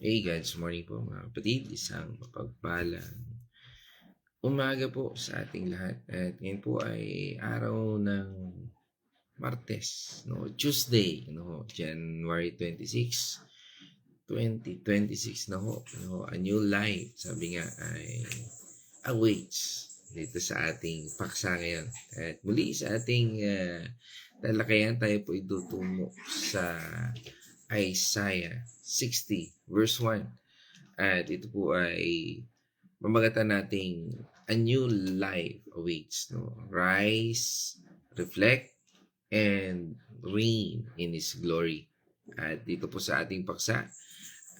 Hey guys, morning po mga kapatid. Isang mapagpalang umaga po sa ating lahat. At ngayon po ay araw ng Martes, no? Tuesday, no? January 26, 2026 na ho. No? A new life, sabi nga ay awaits dito sa ating paksa ngayon. At muli sa ating talakayan, tayo po itutungo sa Isaiah 60 verse 1. At ito po ay mamagatan nating a new life awaits. No? Rise, reflect, and reign in His glory. At dito po sa ating paksa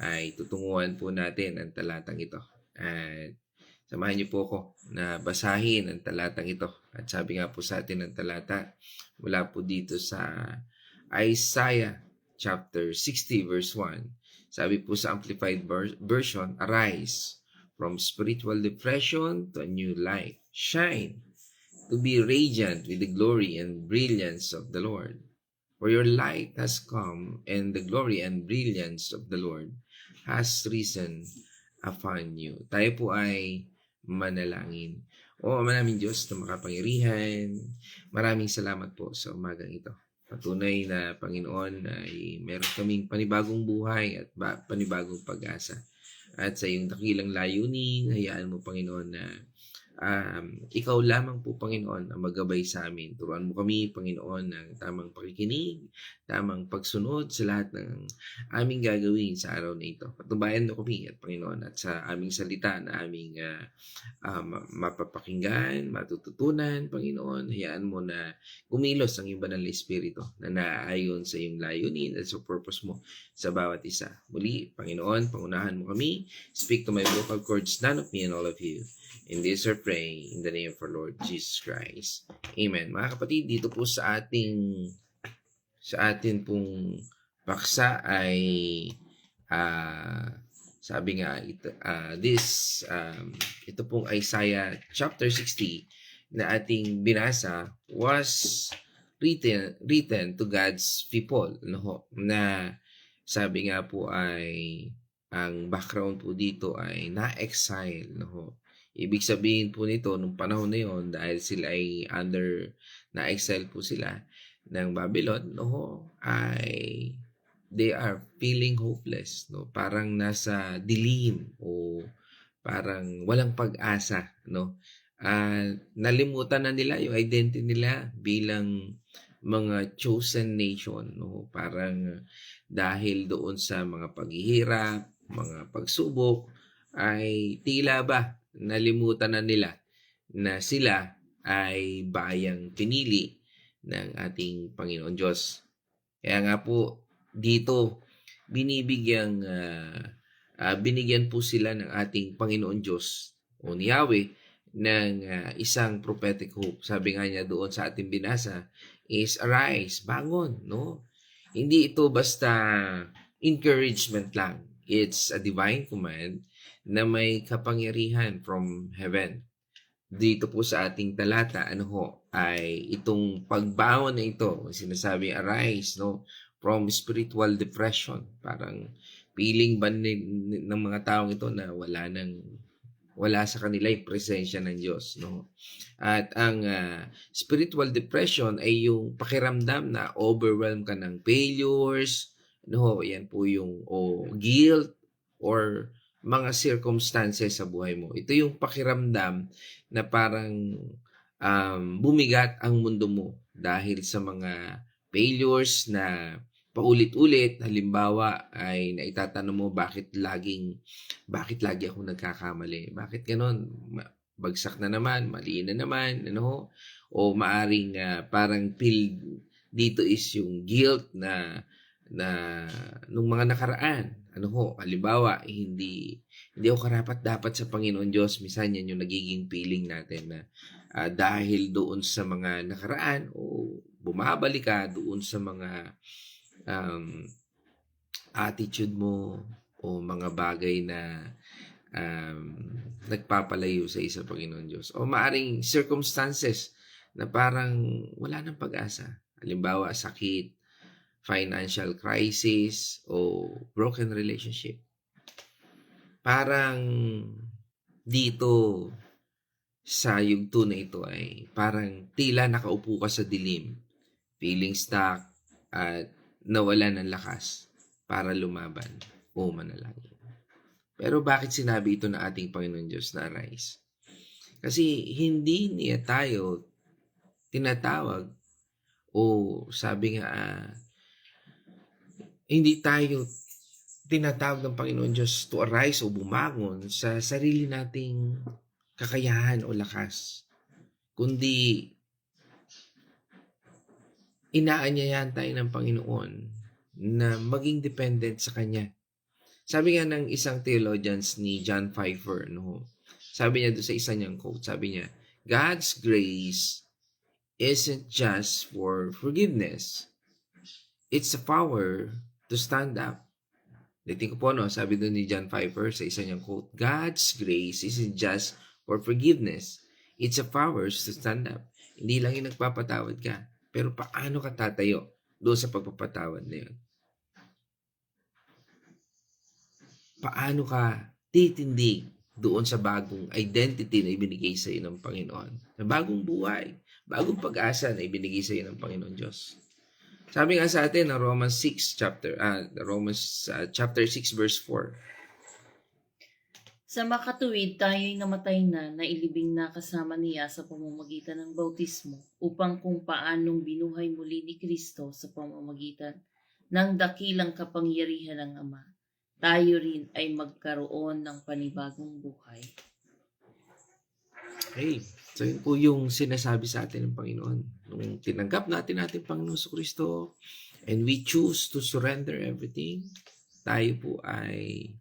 ay tutunguhan po natin ang talatang ito. At samahan niyo po ako na basahin ang talatang ito. At sabi nga po sa atin ng talata mula po dito sa Isaiah chapter 60 verse 1. Sabi po sa Amplified Version, arise from spiritual depression to a new life. Shine to be radiant with the glory and brilliance of the Lord. For your light has come, and the glory and brilliance of the Lord has risen upon you. Tayo po ay manalangin. O Ama namin Diyos na makapangyarihan, maraming salamat po sa umagang ito. Patunay na Panginoon ay meron kaming panibagong buhay at panibagong pag-asa. At sa iyong dakilang layunin, hayaan mo Panginoon na ikaw lamang po Panginoon ang maggabay sa amin. Turuan mo kami Panginoon ng tamang pakikinig, tamang pagsunod sa lahat ng aming gagawin sa araw na ito. Patubayan mo kami at Panginoon at sa aming salita na aming mapapakinggan, matututunan Panginoon. Hayaan mo na kumilos ang iyong banal na Espiritu na naaayon sa iyong layunin at sa purpose mo sa bawat isa. Muli, Panginoon, pangunahan mo kami. Speak to my vocal cords, none of me and all of you. In this I pray in the name of our Lord Jesus Christ. Amen. Mga kapatid, dito po sa atin pong paksa ay sabi nga ito pong Isaiah chapter 60 na ating binasa was written to God's people, no? Na sabi nga po ay ang background po dito ay na-exile, no? Ibig sabihin po nito, nung panahon na yon, dahil sila ay na-exile po sila ng Babylon, no, ay they are feeling hopeless, no? Parang nasa dilim o parang walang pag-asa, no? Nalimutan na nila yung identity nila bilang mga chosen nation, no? Parang dahil doon sa mga paghihirap, mga pagsubok, ay tila ba nalimutan na nila na sila ay bayang pinili ng ating Panginoon Diyos. Kaya nga po dito binigyan po sila ng ating Panginoon Diyos o ni Yahweh ng isang prophetic hope. Sabi nga niya doon sa ating binasa is arise, bangon, no? Hindi ito basta encouragement lang. It's a divine command na may kapangyarihan from heaven. Dito po sa ating talata, ay itong pagbangon na ito, sinasabi arise, no, from spiritual depression. Parang feeling ba ng mga taong ito na wala sa kanila yung presensya ng Diyos, no? At ang spiritual depression ay yung pakiramdam na overwhelmed ka ng failures, no? Yan po yung guilt or mga circumstances sa buhay mo. Ito yung pakiramdam na parang bumigat ang mundo mo dahil sa mga failures na paulit-ulit. Halimbawa ay naitatanong mo bakit lagi ako nagkakamali? Bakit ganon? Bagsak na naman, mali na naman, ano? O maaring parang feel dito is yung guilt na nung mga nakaraan. Halimbawa, hindi ako karapat-dapat sa Panginoon Diyos. Minsan yan yung nagiging feeling natin na dahil doon sa mga nakaraan o bumabalik ka doon sa mga attitude mo o mga bagay na nagpapalayo sa isa Panginoon Diyos. O maaring circumstances na parang wala nang pag-asa. Halimbawa, sakit, financial crisis, o broken relationship. parang dito sa yugto na ito ay parang tila nakaupo ka sa dilim, feeling stuck at nawalan ng lakas para lumaban o manalangin. Pero bakit sinabi ito ng ating Panginoon Diyos na arise? Kasi hindi niya tayo tinatawag o sabi nga, hindi tayo tinatawag ng Panginoon Diyos to arise o bumangon sa sarili nating kakayahan o lakas, kundi inaanyayahan tayo ng Panginoon na maging dependent sa Kanya. Sabi nga ng isang theologians ni John Piper, no? Sabi niya doon sa isa niyang quote, sabi niya, God's grace isn't just for forgiveness. It's a power to stand up. Litin ko po, no? Sabi doon ni John Piper sa isa niyang quote, God's grace isn't just for forgiveness. It's a power to stand up. Hindi lang yung nagpapatawad ka, pero paano ka tatayo doon sa pagpapatawad na yun? Paano ka titindig doon sa bagong identity na ibinigay sa iyo ng Panginoon? Na bagong buhay, bagong pag-asa na ibinigay sa iyo ng Panginoon Diyos. Sabi nga sa atin ng Romans chapter 6 verse 4. Sa makatuwid, tayo'y namatay na, nailibing na kasama niya sa pamamagitan ng bautismo, upang kung paanong binuhay muli ni Kristo sa pamamagitan ng dakilang kapangyarihan ng Ama, tayo rin ay magkaroon ng panibagong buhay. Okay. So yun po yung sinasabi sa atin ng Panginoon. Nung tinanggap natin Panginoon sa Kristo and we choose to surrender everything, tayo po ay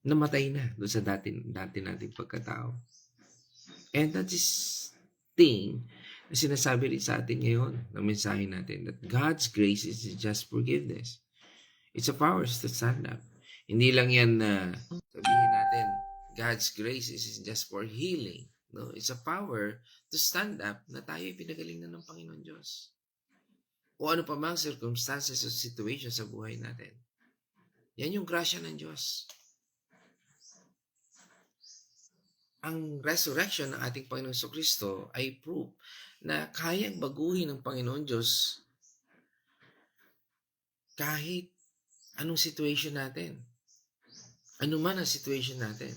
namatay na doon sa dati nating pagkatao. And that is thing na sinasabi rin sa atin ngayon ng mensahe natin that God's grace is just forgiveness. It's a power to stand up. Hindi lang yan na sabihin natin God's grace is just for healing. No, it's a power to stand up na tayo pinagaling na ng Panginoon Diyos. O ano pa mang circumstances o situation sa buhay natin. Yan yung grasya ng Diyos. Ang resurrection ng ating Panginoon Kristo ay proof na kayang baguhin ng Panginoon Diyos kahit anong situation natin. Ano man ang situation natin.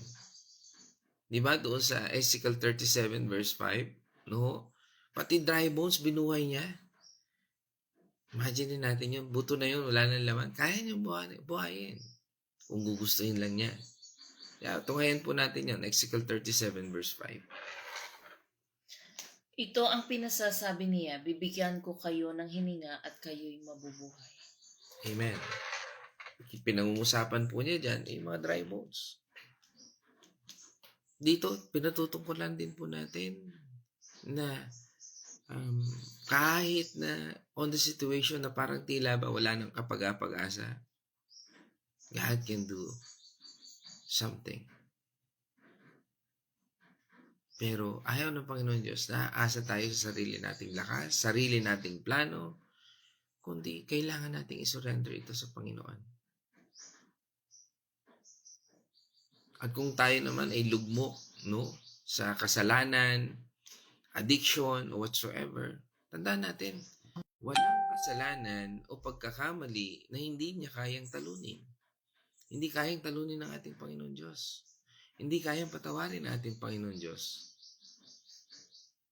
Di ba doon sa Ezekiel 37 verse 5, no? Pati dry bones binuhay niya. Imagine natin yun, buto na yun, wala nang laman. Kaya niyang buhayin. Kung gugustuhin lang niya. Kaya tungayan po natin yun, Ezekiel 37 verse 5. Ito ang pinasasabi niya, bibigyan ko kayo ng hininga at kayo'y mabubuhay. Amen. Pinangungusapan po niya dyan, yung mga dry bones. Dito, pinatutungkulan din po natin na kahit na on the situation na parang tila ba wala nang kapag-asa, God can do something. Pero ayaw ng Panginoon Diyos na asa tayo sa sarili nating lakas, sarili nating plano, kundi kailangan nating isurrender ito sa Panginoon. At kung tayo naman ay lugmok, no, sa kasalanan, addiction, o whatsoever, tandaan natin, walang kasalanan o pagkakamali na hindi niya kayang talunin. Hindi kayang talunin ng ating Panginoon Diyos. Hindi kayang patawarin ng ating Panginoon Diyos.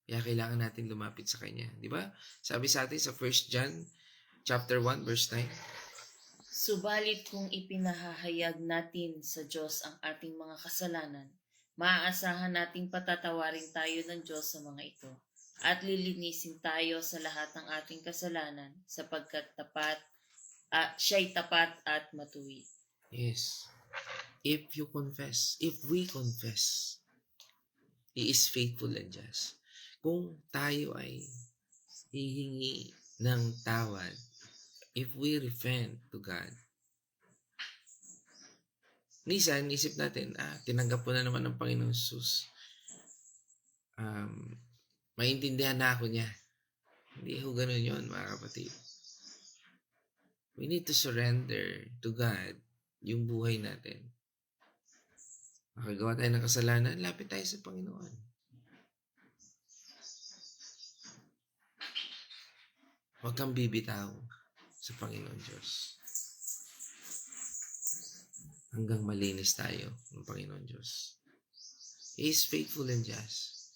Kaya kailangan natin lumapit sa Kanya. Di ba? Sabi sa atin sa 1 John chapter 1 verse 9, Subalit kung ipinahahayag natin sa Diyos ang ating mga kasalanan, maaasahan nating patatawarin tayo ng Diyos sa mga ito at lilinisin tayo sa lahat ng ating kasalanan sapagkat siya'y tapat at matuwid. yes. If we confess, He is faithful and just. Kung tayo ay hihingi ng tawad, if we repent to God, minsan, isip natin, tinanggap ko na naman ng Panginoon Jesus. Maintindihan na ako niya. Hindi ho ganun yun, mga kapatid. We need to surrender to God yung buhay natin. Nakagawa tayo ng kasalanan, lapit tayo sa Panginoon. Huwag kang bibitaw sa Panginoon Diyos. Hanggang malinis tayo ng Panginoon Diyos. He is faithful and just.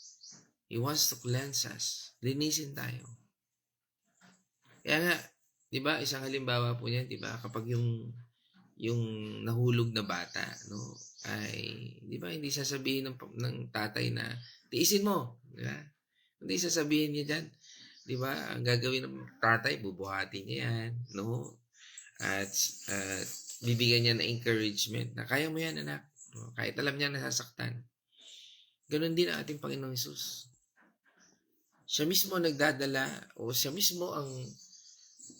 He wants to cleanse us. Linisin tayo. Kaya nga, di ba, isang halimbawa po niyan, di ba, kapag yung nahulog na bata, no, ay, di ba, hindi sasabihin ng tatay na, tiisin mo, di ba? Hindi sasabihin niya dyan, di ba, ang gagawin ng tatay, bubuhatin niya yan, no? At bibigyan niya ng encouragement na, kaya mo yan, anak. No? Kahit alam niya nasasaktan. Ganon din ang ating Panginoong Hesus. Siya mismo nagdadala o siya mismo ang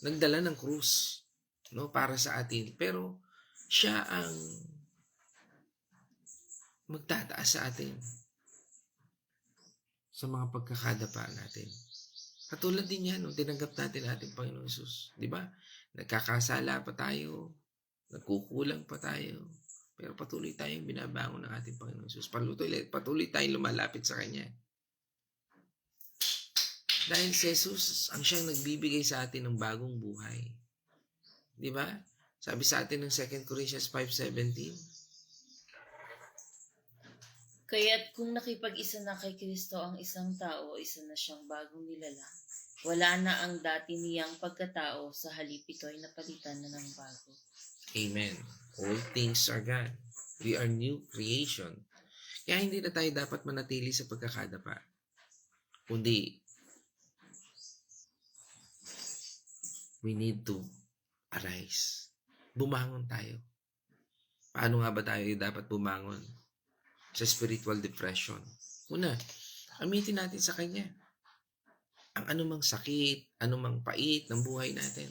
nagdala ng krus, no, para sa atin. Pero siya ang magtataas sa atin sa mga pagkakadapa natin. Katulad din yan, no, tinanggap natin ating Panginoong Hesus. Di ba? Nagkakasala pa tayo, nagkukulang pa tayo, pero patuloy tayong binabangon ng ating Panginoong Hesus. Patuloy tayong lumalapit sa Kanya. Dahil si Jesus ang siyang nagbibigay sa atin ng bagong buhay. Di ba? Sabi sa atin ng 2 Corinthians 5:17. Kaya't kung nakipag-isa na kay Kristo ang isang tao, isa na siyang bagong nilalang. Wala na ang dati niyang pagkatao, sa halip ito'y napalitan na ng bago. Amen. All things are gone. We are new creation. Kaya hindi na tayo dapat manatili sa pagkakadapa. Kundi, we need to arise. Bumangon tayo. Paano nga ba tayo dapat bumangon sa spiritual depression? Una, amitin natin sa Kanya ang anumang sakit, anumang pait ng buhay natin.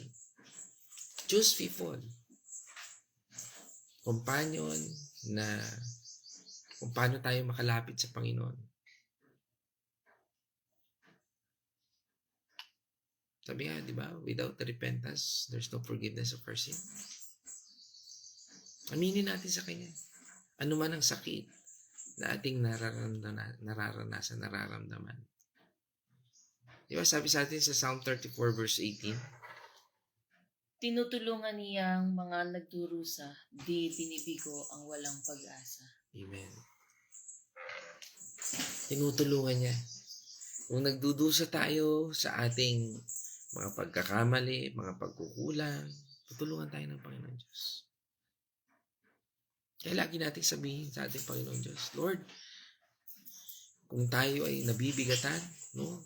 Choose people. Companion na kung paano tayo makalapit sa Panginoon. Sabi nga, di ba? Without repentance, there's no forgiveness of our sin. Aminin natin sa Kanya. Ano man ang sakit na ating nararamdaman. Di ba? Sabi sa atin sa Psalm 34 verse 18. Tinutulungan niya ang mga nagdurusa, di binibigo ang walang pag-asa. Amen. Tinutulungan niya. Kung nagdudusa tayo sa ating mga pagkakamali, mga pagkukulang, tutulungan tayo ng Panginoon Diyos. Kaya lagi natin sabihin sa ating Panginoon Diyos, Lord, kung tayo ay nabibigatan, no,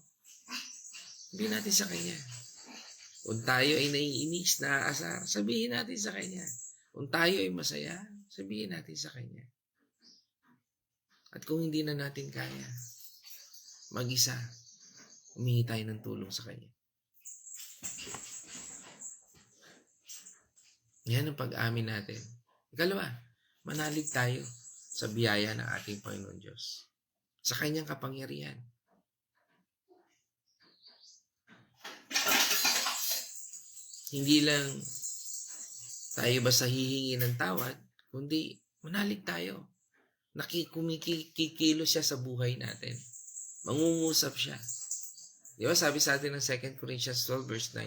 sabihin natin sa Kanya. Kung tayo ay naiinis, naaasar, sabihin natin sa Kanya. Kung tayo ay masaya, sabihin natin sa Kanya. At kung hindi na natin kaya, mag-isa, humingi tayo ng tulong sa Kanya. Yan ang pag-amin natin. Ikalawa, manalig tayo sa biyaya ng ating Panginoon Diyos. Sa Kanyang kapangyarihan. Hindi lang tayo basta hihingi ng tawad, kundi manalig tayo. Kumikilos siya sa buhay natin. Mangungusap siya. Di ba sabi sa atin ng 2 Corinthians 12 verse 9?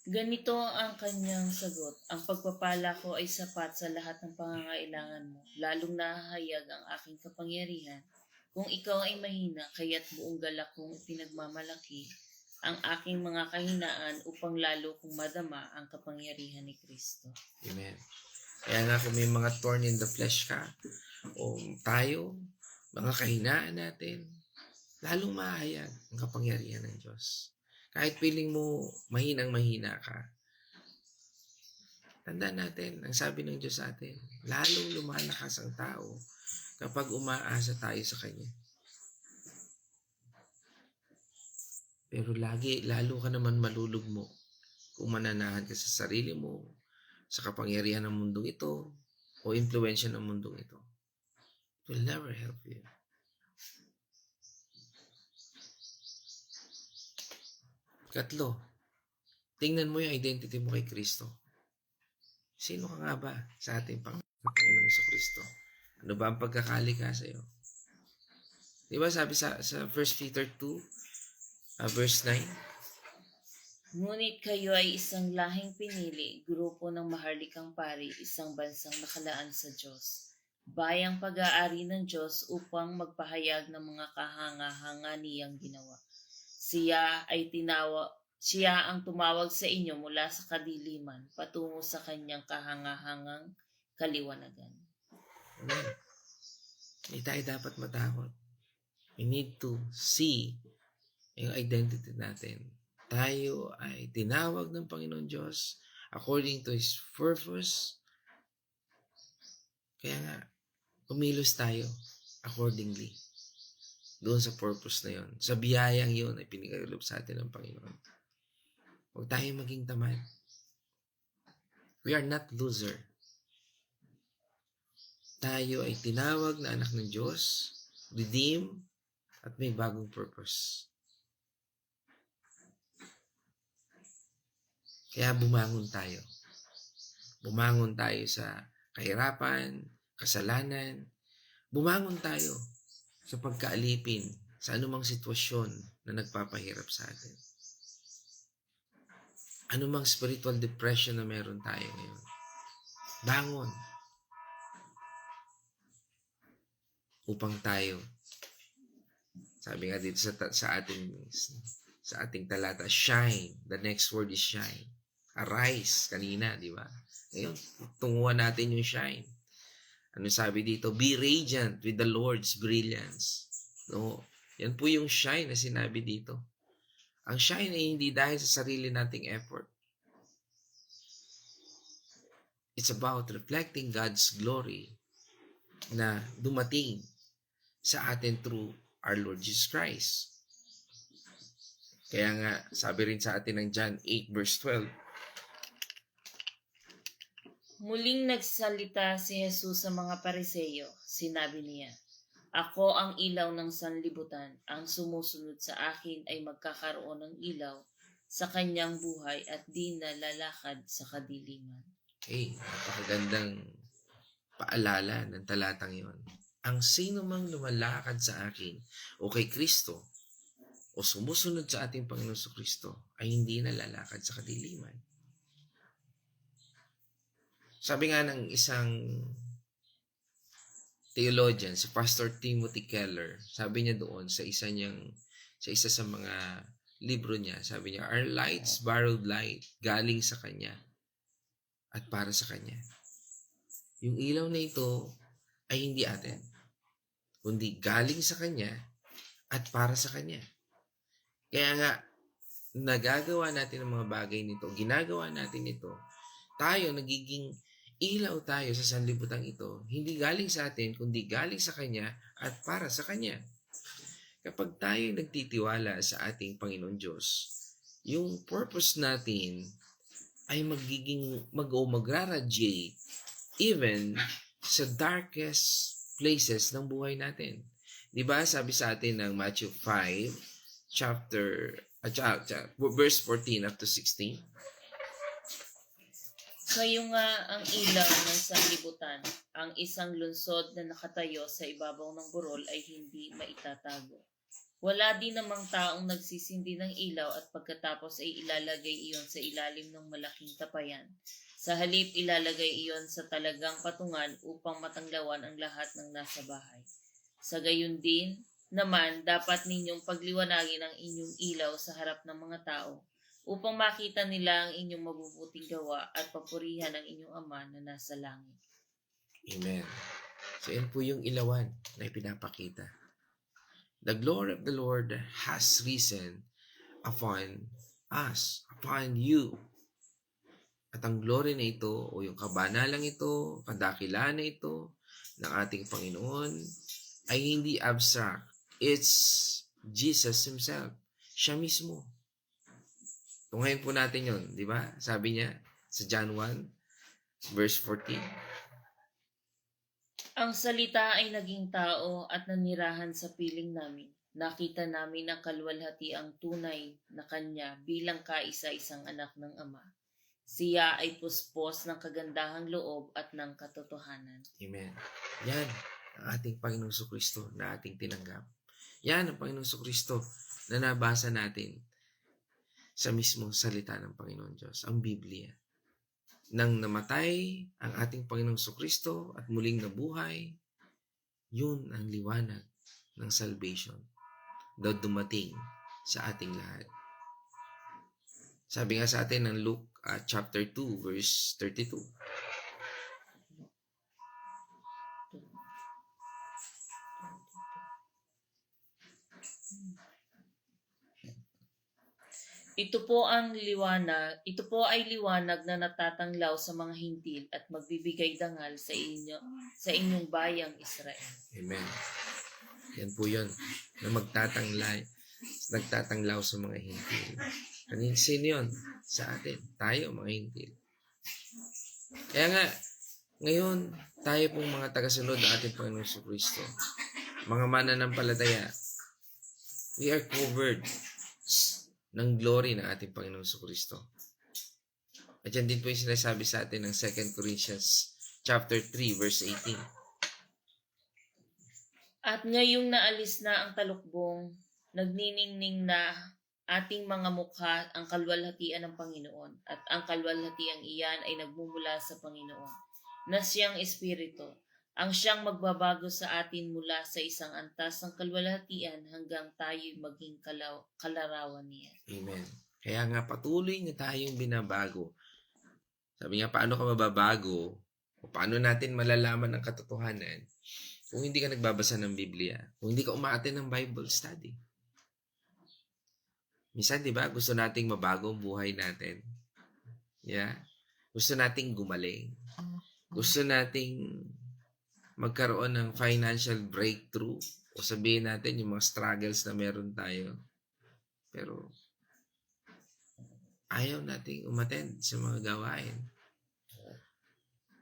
Ganito ang kanyang sagot, ang pagpapala ko ay sapat sa lahat ng pangangailangan mo, lalong nahahayag ang aking kapangyarihan. Kung ikaw ay mahina, kaya't buong galak kong ipinagmamalaki ang aking mga kahinaan upang lalo kong madama ang kapangyarihan ni Kristo. Amen. Kaya nga kung may mga thorn in the flesh ka, o tayo, mga kahinaan natin, lalong mahayag ang kapangyarihan ng Diyos. Kahit feeling mo mahinang-mahina ka, tandaan natin, ang sabi ng Diyos sa atin, lalong lumalakas ang tao kapag umaasa tayo sa Kanya. Pero lalo ka naman malulugmo kung mananahan ka sa sarili mo, sa kapangyarihan ng mundong ito, o impluensya ng mundong ito. It will never help you. Katlo, tingnan mo yung identity mo kay Kristo. Sino ka nga ba sa ating Panginoong Kristo? Ano ba ang pagkakalika sa iyo? Di ba sabi sa 1 Peter 2, verse 9? Ngunit kayo ay isang lahing pinili, grupo ng maharlikang pari, isang bansang nakalaan sa Diyos. Bayang pag-aari ng Diyos upang magpahayag ng mga kahanga-hanga niyang ginawa. Siya ang tumawag sa inyo mula sa kadiliman patungo sa kanyang kahanga-hangang kaliwanagan. Amen. Hindi tayo dapat matakot. We need to see yung identity natin. Tayo ay tinawag ng Panginoon Diyos according to His purpose. Kaya nga, kumilos tayo accordingly doon sa purpose na yon. Sa biyayang yun ay pinagkaloob sa atin ng Panginoon. Huwag tayo maging tamad. We are not loser. Tayo ay tinawag na anak ng Diyos, redeem, at may bagong purpose. Kaya bumangon tayo. Bumangon tayo sa kahirapan, kasalanan. Bumangon tayo sa pagkaalipin sa anumang sitwasyon na nagpapahirap sa atin. Anumang spiritual depression na meron tayo ngayon. Bangon. Upang tayo, sabi nga dito sa ating talata, shine. The next word is shine. Arise kanina, di ba? Ngayon, tunguhan natin yung shine. Ano sabi dito? Be radiant with the Lord's brilliance. No, yan po yung shine na sinabi dito. Ang shine ay hindi dahil sa sarili nating effort. It's about reflecting God's glory na dumating sa atin through our Lord Jesus Christ. Kaya nga, sabi rin sa atin ng John 8 verse 12, muling nagsalita si Jesus sa mga Pariseyo. Sinabi niya, ako ang ilaw ng sanlibutan. Ang sumusunod sa akin ay magkakaroon ng ilaw sa kanyang buhay at di nalalakad sa kadiliman. Okay, napakagandang paalala ng talatang yon. Ang sino mang lumalakad sa akin o kay Kristo o sumusunod sa ating Panginoon Kristo ay hindi nalalakad sa kadiliman. Sabi nga ng isang theologian, si Pastor Timothy Keller, sabi niya doon sa isa sa mga libro niya, sabi niya, our lights borrowed light galing sa Kanya at para sa Kanya. Yung ilaw na ito ay hindi atin, kundi galing sa Kanya at para sa Kanya. Kaya nga, nagagawa natin ang mga bagay nito, ginagawa natin ito, tayo nagiging ilaw tayo sa sanlibutan ito, hindi galing sa atin, kundi galing sa Kanya at para sa Kanya. Kapag tayo nagtitiwala sa ating Panginoon Diyos, yung purpose natin ay mag-radiate even sa darkest places ng buhay natin. Diba sabi sa atin ng Matthew 5, verse 14 up to 16, kayo nga ang ilaw ng sanlibutan. Ang isang lunsod na nakatayo sa ibabaw ng burol ay hindi maitatago. Wala din namang taong nagsisindi ng ilaw at pagkatapos ay ilalagay iyon sa ilalim ng malaking tapayan. Sa halip ilalagay iyon sa talagang patungan upang matanglawan ang lahat ng nasa bahay. Sa gayon din naman, dapat ninyong pagliwanagin ang inyong ilaw sa harap ng mga tao upang makita nila ang inyong mabubuting gawa at papurihan ang inyong Ama na nasa langit. Amen. So, yan po yung ilawan na ipinapakita. The glory of the Lord has risen upon us, upon you. At ang glory na ito, o yung kabanalang ito, kadakilaan na ito, ng ating Panginoon, ay hindi abstract. It's Jesus Himself. Siya mismo. Tunghayin po natin yun, di ba? Sabi niya sa John 1, verse 14. Ang salita ay naging tao at nanirahan sa piling namin. Nakita namin ang kaluwalhatiang tunay na Kanya bilang kaisa-isang anak ng Ama. Siya ay puspos ng kagandahang loob at ng katotohanan. Amen. Yan ang ating Panginoong Kristo na ating tinanggap. Yan ang Panginoong Kristo na nabasa natin sa mismong salita ng Panginoon Diyos, ang Biblia. Nang namatay ang ating Panginoong Kristo at muling nabuhay, yun ang liwanag ng salvation daw dumating sa ating lahat. Sabi nga sa atin ng Luke chapter 2 verse 32. Ito po ay liwanag na natatanglaw sa mga hintil at magbibigay dangal sa inyong bayang Israel. Amen. Yan po yun, na nagtatanglaw sa mga hintil. Sino yun? Sa atin. Tayo, mga hintil. Kaya nga, ngayon, tayo pong mga tagasunod ng ating Panginoong Kristo, mga mananampalataya, we are covered ng glory ng ating Panginoong Kristo. At yan din po yung sinasabi sa atin ng 2 Corinthians chapter 3 verse 18. At ngayong naalis na ang talukbong, nagniningning na ating mga mukha ang kalwalhatian ng Panginoon, at ang kalwalhatiang iyan ay nagmumula sa Panginoon, na siyang Espiritu, ang siyang magbabago sa atin mula sa isang antas ng kalwalhatian hanggang tayo'y maging kalarawan niya. Amen. Kaya nga patuloy na tayong binabago. Sabi nga, paano ka mababago? O paano natin malalaman ang katotohanan kung hindi ka nagbabasa ng Biblia? Kung hindi ka umaattend ng Bible study? Minsan, di ba, gusto nating mabago ang buhay natin. Yeah? Gusto nating gumaling. Gusto nating magkaroon ng financial breakthrough. O sabihin natin yung mga struggles na meron tayo. Pero, ayaw nating umattend sa mga gawain.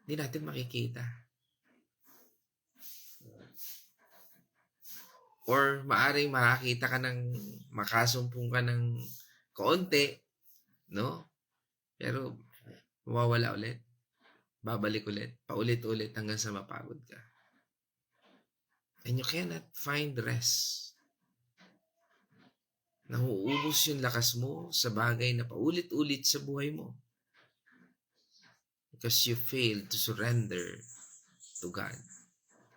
Hindi natin makikita. Or maaring makakita ka makasumpong ka ng kaunti, no? Pero mawawala ulit. Babalik ulit. Paulit-ulit hanggang sa mapagod ka. And you cannot find rest. Nahuubos yung lakas mo sa bagay na paulit-ulit sa buhay mo. Because you failed to surrender to God.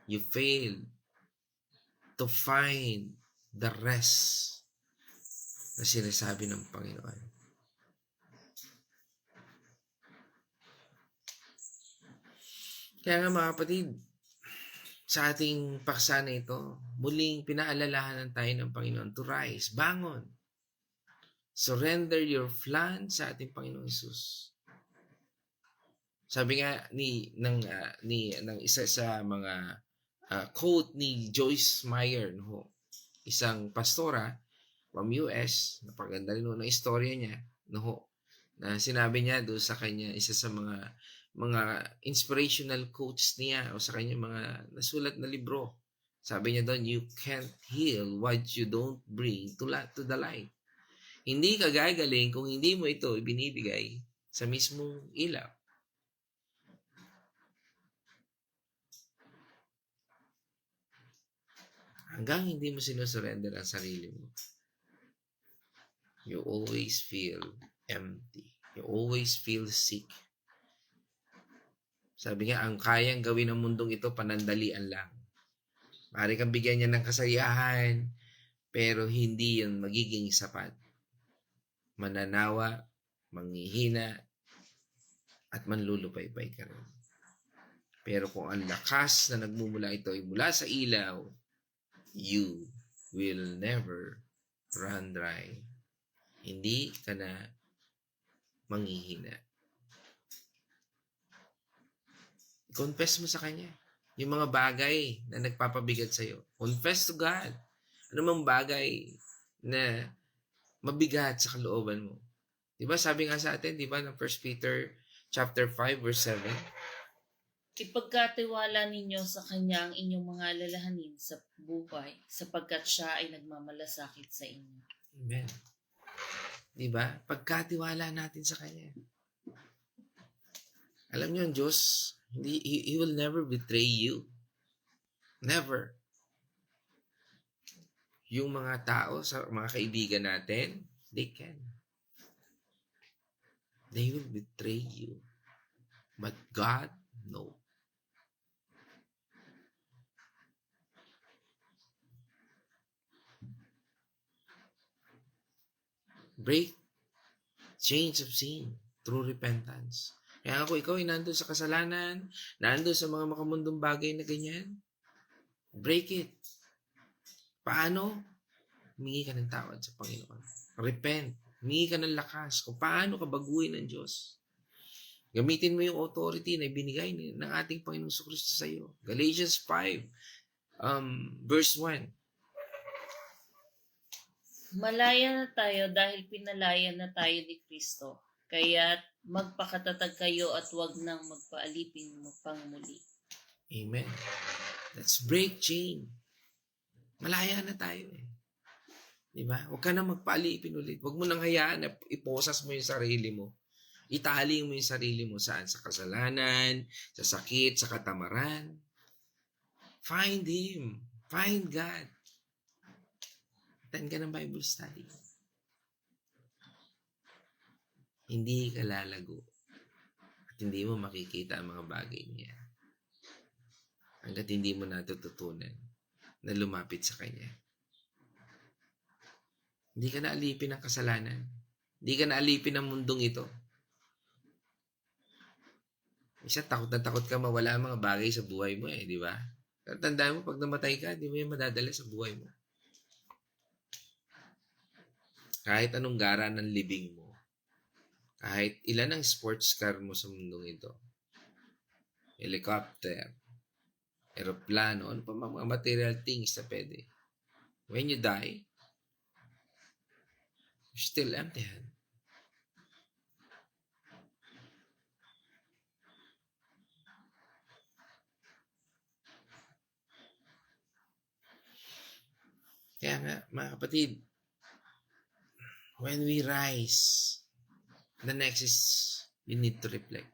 You failed to find the rest na sinasabi ng Panginoon. Kaya nga mga kapatid, sa ating paksa na ito, muling pinaalalahanan tayo ng Panginoon to rise, bangon. Surrender your plan sa ating Panginoong Hesus. Sabi nga ng isa sa mga quote ni Joyce Meyer, no, isang pastora from US, napaganda rin ng istorya niya, no, na sinabi niya doon sa kanya, isa sa mga inspirational quotes niya o sa kanya mga nasulat na libro. Sabi niya doon, you can't heal what you don't bring to the light. Hindi ka gagaling kung hindi mo ito ibinibigay sa mismong ilaw. Hanggang hindi mo sinusurrender ang sarili mo, you always feel empty. You always feel sick. Sabi nga, ang kayang gawin ng mundong ito, panandalian lang. Maaari kang bigyan niya ng kasayahan, pero hindi yan magiging sapat. Mananawa, manghihina, at manlulupaypay ka rin. Pero kung ang lakas na nagmumula ito ay mula sa ilaw, you will never run dry. Hindi ka na manghihina. Confess mo sa Kanya yung mga bagay na nagpapabigat sa'yo. Confess to God. Ano mang bagay na mabigat sa kalooban mo. Diba sabi nga sa atin, diba, ng 1 Peter chapter 5 verse 7? Ipagkatiwala ninyo sa Kanya ang inyong mga alalahanin sa buhay, sapagkat Siya ay nagmamalasakit sa inyo. Amen. Diba? Pagkatiwala natin sa Kanya. Alam niyo, ang Diyos, He will never betray you. Never. Yung mga tao, sa mga kaibigan natin, they can. They will betray you. But God, no. Break change of sin through repentance. Kaya kung ikaw ay nandun sa kasalanan, nandun sa mga makamundong bagay na ganyan, break it. Paano? Humingi ka ng tawad sa Panginoon. Repent. Humingi ka ng lakas kung paano ka baguhin ng Diyos. Gamitin mo yung authority na ibinigay ng ating Panginoong Kristo sa iyo. Galatians 5, verse 1. Malaya na tayo dahil pinalaya na tayo ni Kristo. Kaya't magpakatatag kayo at huwag nang magpaalipin mo pang muli. Amen. Let's break chain. Malaya na tayo eh. Diba? Huwag ka na magpaalipin ulit. Huwag mo nang hayaan na iposas mo yung sarili mo. Itali mo yung sarili mo saan? Sa kasalanan, sa sakit, sa katamaran. Find Him. Find God. Attend ka ng Bible study. Hindi ka lalago. At hindi mo makikita ang mga bagay niya. Hanggat hindi mo natututunan na lumapit sa Kanya. Hindi ka naalipin ng kasalanan. Hindi ka naalipin ng mundong ito. Isa, takot na takot ka mawala ang mga bagay sa buhay mo eh, di ba? Tandaan mo, pag namatay ka, di mo yung madadala sa buhay mo. Kahit anong gara ng libing mo. Kahit ilan ang sports car mo sa mundong ito. Helicopter, aeroplano, ano pa mga material things na pwede. When you die, you're still empty-handed. Kaya nga, mga kapatid, when we rise, the next is you need to reflect.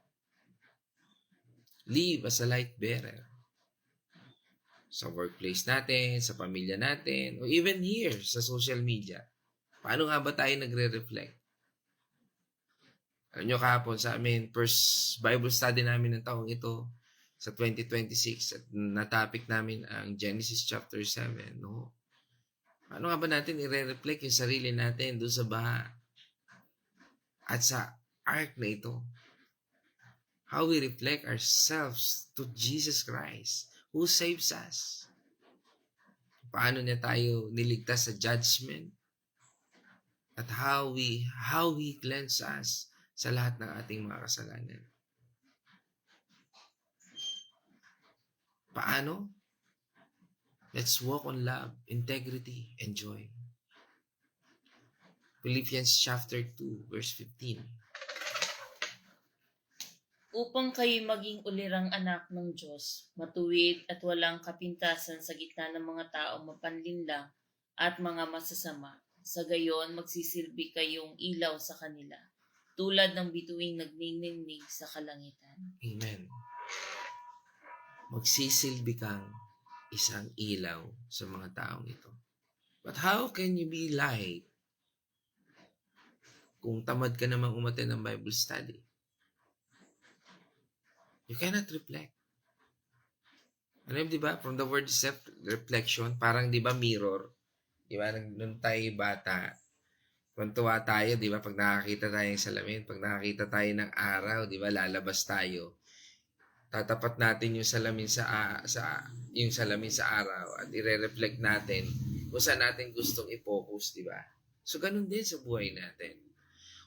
Live as a light bearer. Sa workplace natin, sa pamilya natin, or even here, sa social media. Paano nga ba tayo nagre-reflect? Alam nyo, kahapon sa amin, first Bible study namin ng taong ito, sa 2026, at na-topic namin ang Genesis chapter 7, no? Paano nga ba natin i-reflect yung sarili natin doon sa baha? At sa ark na ito? How we reflect ourselves to Jesus Christ, who saves us. Paano niya tayo niligtas sa judgment? At how He cleanse us sa lahat ng ating mga kasalanan. Paano? Let's walk on love, integrity, and joy. Philippians chapter 2, verse 15. Upang kayo maging ulirang anak ng Diyos, matuwid at walang kapintasan sa gitna ng mga taong mapanlinlang at mga masasama. Sa gayon, magsisilbi kayong ilaw sa kanila, tulad ng bituing nagniningning sa kalangitan. Amen. Magsisilbi kang isang ilaw sa mga taong ito. But how can you be light kung tamad ka namang umattend ng Bible study? You cannot reflect. Ano di ba? From the word self-reflection, parang di ba mirror? Di ba? Nung tayo bata, tuwa tayo, di ba? Pag nakakita tayo ng salamin, pag nakakita tayo ng araw, di ba? Lalabas tayo. Tatapat natin yung salamin yung salamin sa araw at ire-reflect natin kung saan natin gustong i-focus, di ba? So, ganun din sa buhay natin.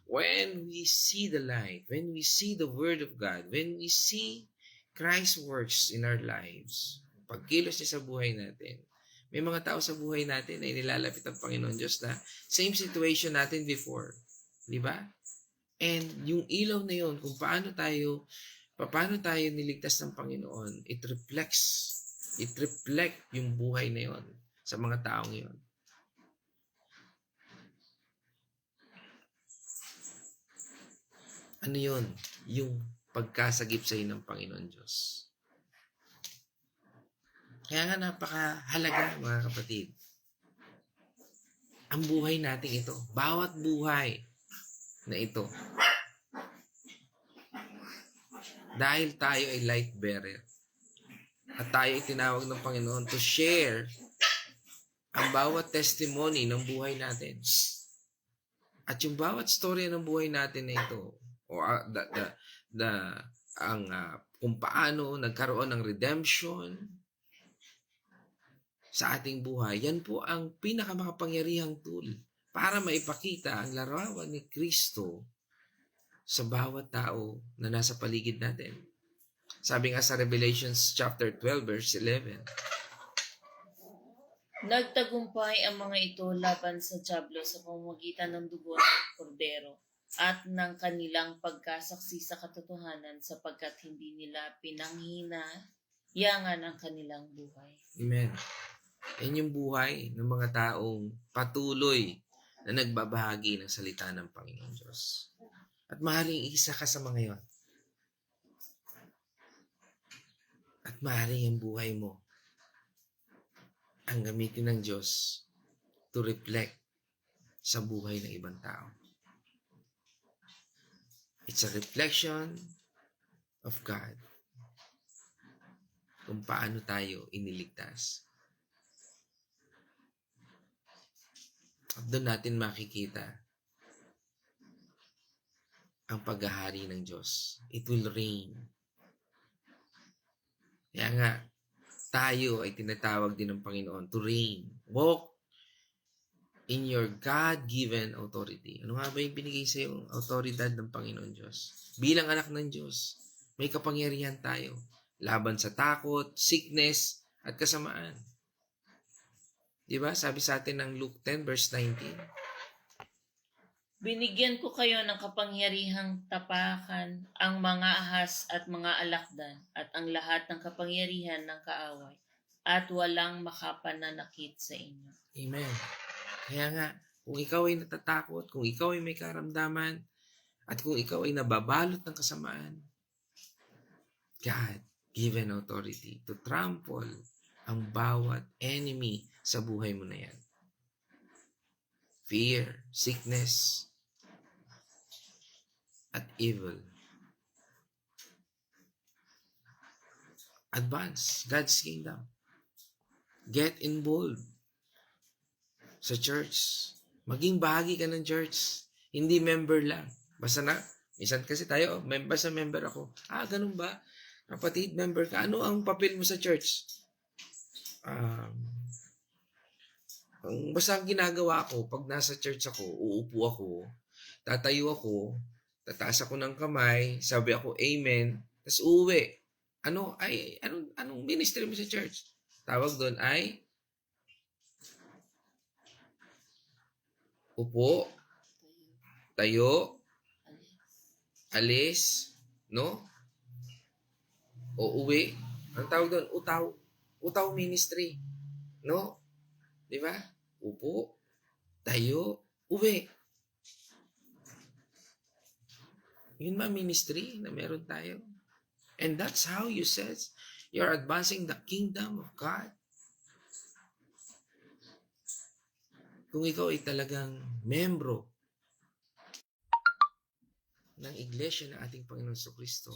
When we see the light, when we see the Word of God, when we see Christ's works in our lives, pagkilos niya sa buhay natin, may mga tao sa buhay natin ay nilalapit ang Panginoon Diyos na same situation natin before. Di ba? And yung ilaw na yun, kung paano tayo niligtas ng Panginoon, it reflect yung buhay na yun sa mga taong yun. Ano yun? Yung pagkasagip sa ng Panginoon Diyos. Kaya nga napakahalaga, mga kapatid. Ang buhay natin ito, bawat buhay na ito, dahil tayo ay light bearer at tayo ay tinawag ng Panginoon to share ang bawat testimony ng buhay natin. At yung bawat story ng buhay natin na ito, o kung paano nagkaroon ng redemption sa ating buhay, yan po ang pinakamakapangyarihang tool para maipakita ang larawan ni Kristo sa bawat tao na nasa paligid natin. Sabi nga sa Revelations chapter 12 verse 11, Nagtagumpay ang mga ito laban sa dyablo sa pamamagitan ng dugo ng kordero at ng kanilang pagkasaksi sa katotohanan sapagkat hindi nila pinanghinayangan ang kanilang buhay. Amen. Yan yung buhay ng mga taong patuloy na nagbabahagi ng salita ng Panginoon Diyos. At maaaring isa ka sa mga yon. At maaaring ang buhay mo ang gamitin ng Diyos to reflect sa buhay ng ibang tao. It's a reflection of God kung paano tayo iniligtas. At doon natin makikita ang paghahari ng Diyos. It will reign. Kaya nga, tayo ay tinatawag din ng Panginoon to reign. Walk in your God-given authority. Ano nga ba yung binigay sa iyo? Autoridad ng Panginoon Diyos. Bilang anak ng Diyos, may kapangyarihan tayo. Laban sa takot, sickness, at kasamaan. Diba? Sabi sa atin ng Luke 10 verse 19. Binigyan ko kayo ng kapangyarihang tapakan ang mga ahas at mga alakdan at ang lahat ng kapangyarihan ng kaaway at walang makapananakit sa inyo. Amen. Kaya nga, kung ikaw ay natatakot, kung ikaw ay may karamdaman, at kung ikaw ay nababalot ng kasamaan, God given authority to trample ang bawat enemy sa buhay mo na yan. Fear, sickness, at evil. Advance God's kingdom. Get involved sa church. Maging bahagi ka ng church. Hindi member lang. Basta na, minsan kasi tayo, basta member ako. Ganun ba? Kapatid, member ka. Ano ang papel mo sa church? Basta ang ginagawa ko, pag nasa church ako, uupo ako, tatayo ako, tataas ako ng kamay, sabi ako amen, tapos uuwi. Anong ministry mo sa church? Tawag doon ay upo, tayo, alis, no? O uwi. Ang tawag doon, utaw. Utaw ministry. No? Di ba? Upo, tayo, uwi. Yun ba ministry na meron tayo? And that's how you says you're advancing the kingdom of God. Kung ikaw ay talagang membro ng iglesia ng ating Panginoon Kristo,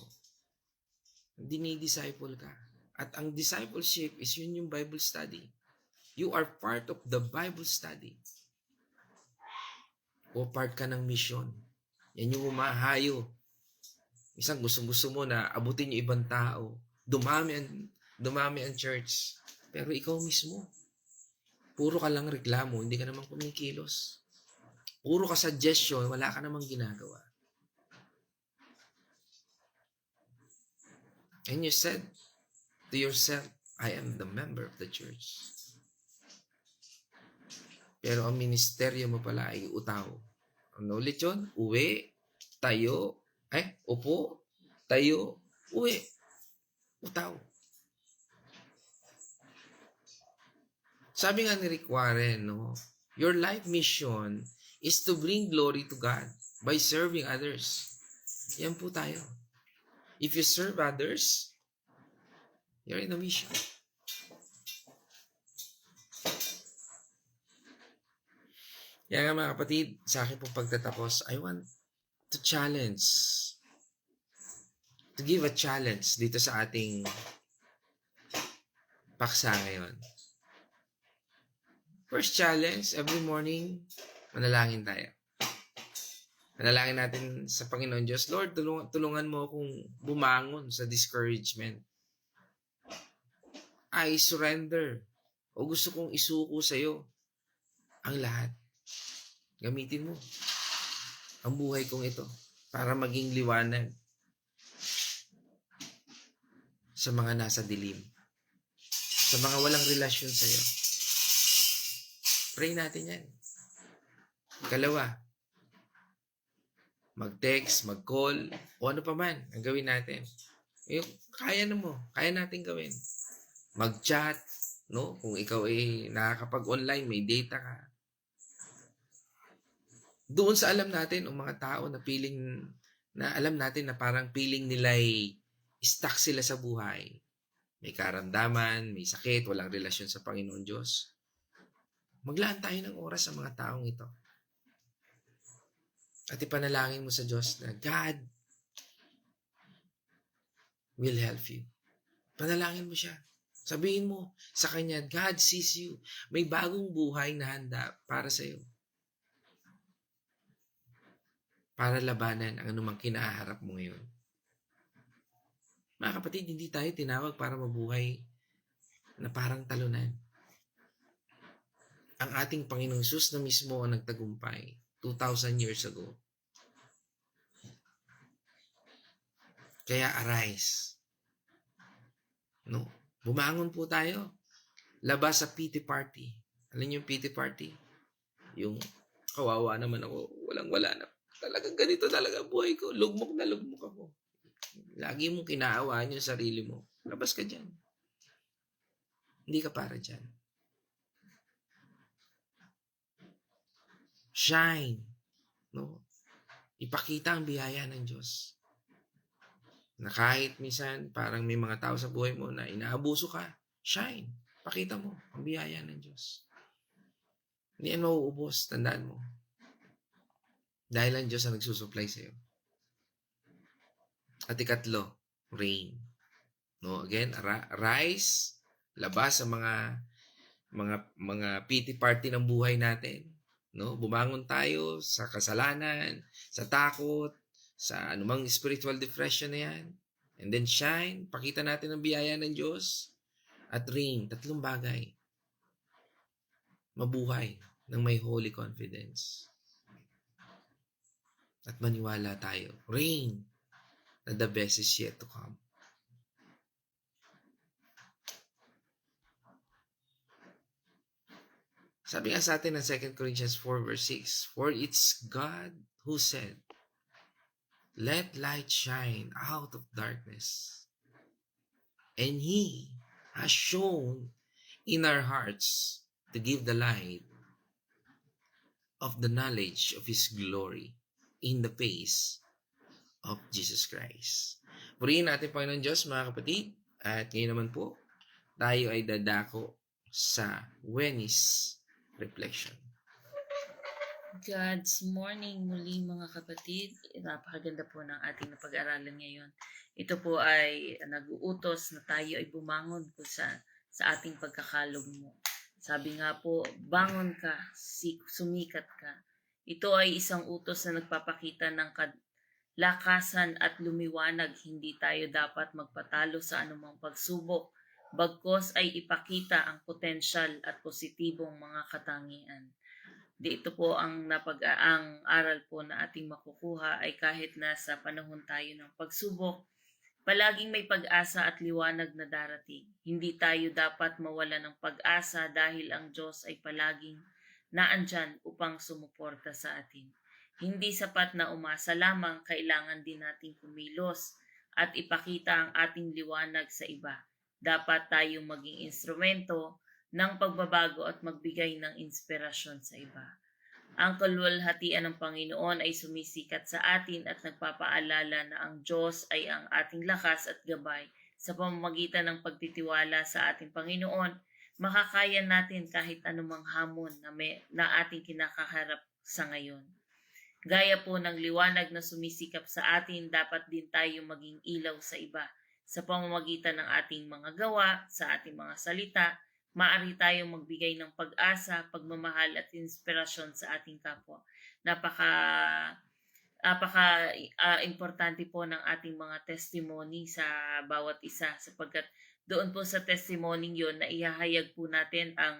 dinidisciple ka. At ang discipleship is yun yung Bible study. You are part of the Bible study. O part ka ng mission. Yan yung umahayo. Isang gusto mo na abutin yung ibang tao. Dumami ang church. Pero ikaw mismo, puro ka lang reklamo, hindi ka namang kumikilos. Puro ka suggestion, wala ka namang ginagawa. And you said to yourself, I am the member of the church. Pero ang ministeryo mo pala ay utaw. Ano ulit yun? Uwi, tayo, upo, tayo, uwi, utaw. Sabi nga ni Rick Warren, no, your life mission is to bring glory to God by serving others. Yan po tayo. If you serve others, you're in a mission. Kaya nga mga kapatid, sa akin pong pagtatapos, I want to challenge, to give a challenge dito sa ating paksa ngayon. First challenge, every morning, manalangin tayo. Manalangin natin sa Panginoon Diyos, Lord, tulungan mo akong bumangon sa discouragement. I surrender. O gusto kong isuko sa iyo ang lahat. Gamitin mo ang buhay kong ito para maging liwanag sa mga nasa dilim, sa mga walang relasyon sa iyo. Pray natin yan. Ikalawa, mag-text, mag-call, o ano pa man ang gawin natin. Yung kaya natin gawin. Mag-chat, no? Kung ikaw ay nakakapag-online, may data ka. Doon sa alam natin, ang mga tao na alam natin na parang feeling nila ay stuck sila sa buhay. May karamdaman, may sakit, walang relasyon sa Panginoon Diyos. Maglaan tayo ng oras sa mga taong ito. At ipanalangin mo sa Diyos na God will help you. Panalangin mo siya. Sabihin mo sa Kanya, God sees you. May bagong buhay na handa para sa iyo. Para labanan ang anumang kinaharap mo ngayon. Mga kapatid, hindi tayo tinawag para mabuhay na parang talunan. Ang ating Panginoong Hesus na mismo ang nagtagumpay 2,000 years ago. Kaya arise. No? Bumangon po tayo. Labas sa pity party. Alam niyo yung pity party? Yung kawawa naman ako, walang-wala na. Talagang ganito talaga buhay ko. Lugmok na lugmok ako. Lagi mong kinaawaan yung sarili mo. Labas ka dyan. Hindi ka para dyan. Shine. No? Ipakita ang biyaya ng Diyos. Na kahit minsan parang may mga tao sa buhay mo na inaabuso ka, shine. Pakita mo ang biyaya ng Diyos. Hindi yan mauubos. Tandaan mo. Dahil ang Diyos ang nagsusupply sa iyo. At ikatlo, rain. No, again, rise, labas sa mga pity party ng buhay natin. No, bumangon tayo sa kasalanan, sa takot, sa anumang spiritual depression na yan. And then shine, pakita natin ang biyaya ng Diyos. At rain, tatlong bagay. Mabuhay ng may holy confidence. At maniwala tayo. Rain, na the best is yet to come. Sabi nga sa atin ng 2 Corinthians 4 verse 6, For it's God who said, Let light shine out of darkness. And He has shown in our hearts to give the light of the knowledge of His glory in the face of Jesus Christ. Purihin natin, Panginoon Diyos, mga kapatid. At ngayon naman po, tayo ay dadako sa Venice Reflection. God's morning muli mga kapatid. Napakaganda po ng ating napag-aralan ngayon. Ito po ay nag-uutos na tayo ay bumangon po sa ating pagkakalugmo. Sabi nga po, bangon ka, sumikat ka. Ito ay isang utos na nagpapakita ng lakasan at lumiwanag. Hindi tayo dapat magpatalo sa anumang pagsubok. Bagkos ay ipakita ang potensyal at positibong mga katangian. Dito po ang aral po na ating makukuha ay kahit nasa panahon tayo ng pagsubok, palaging may pag-asa at liwanag na darating. Hindi tayo dapat mawala ng pag-asa dahil ang Diyos ay palaging naandyan upang sumuporta sa atin. Hindi sapat na umasa lamang, kailangan din nating kumilos at ipakita ang ating liwanag sa iba. Dapat tayong maging instrumento ng pagbabago at magbigay ng inspirasyon sa iba. Ang kaluwalhatian ng Panginoon ay sumisikat sa atin at nagpapaalala na ang Diyos ay ang ating lakas at gabay. Sa pamamagitan ng pagtitiwala sa ating Panginoon, makakaya natin kahit anumang hamon na ating kinakaharap sa ngayon. Gaya po ng liwanag na sumisikap sa atin, dapat din tayo maging ilaw sa iba. Sa pamamagitan ng ating mga gawa, sa ating mga salita, maaari tayong magbigay ng pag-asa, pagmamahal at inspirasyon sa ating kapwa. Importante po ng ating mga testimony sa bawat isa, sapagkat doon po sa testimony yon na ihahayag po natin ang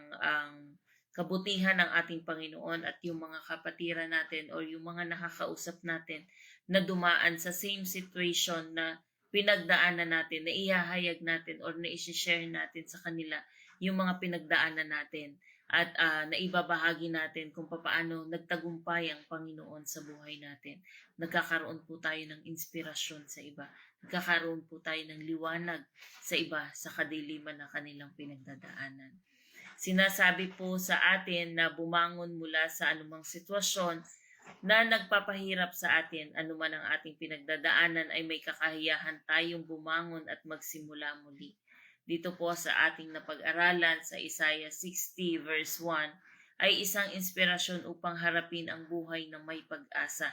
kabutihan ng ating Panginoon at yung mga kapatiran natin o yung mga nakakausap natin na dumaan sa same situation na pinagdaanan natin, na ihahayag natin or na isi-share natin sa kanila yung mga pinagdaanan natin at naibabahagi natin kung paano nagtagumpay ang Panginoon sa buhay natin. Nagkakaroon po tayo ng inspirasyon sa iba. Nagkakaroon po tayo ng liwanag sa iba sa kadiliman na kanilang pinagdadaanan. Sinasabi po sa atin na bumangon mula sa anumang sitwasyon na nagpapahirap sa atin, anuman ang ating pinagdadaanan, ay may kakahiyahan tayong bumangon at magsimula muli. Dito po sa ating napag-aralan sa Isaiah 60 verse 1 ay isang inspirasyon upang harapin ang buhay ng may pag-asa,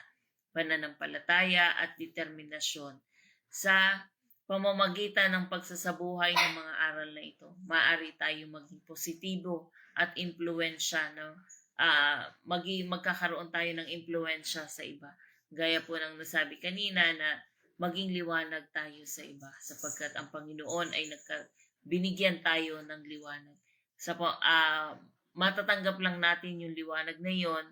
pananampalataya at determinasyon. Sa pamamagitan ng pagsasabuhay ng mga aral na ito, maaari tayo maging positibo at impluwensya, magkakaroon tayo ng impluwensya sa iba. Gaya po ng nasabi kanina na maging liwanag tayo sa iba, sapagkat ang Panginoon ay binigyan tayo ng liwanag. Matatanggap lang natin yung liwanag na yon,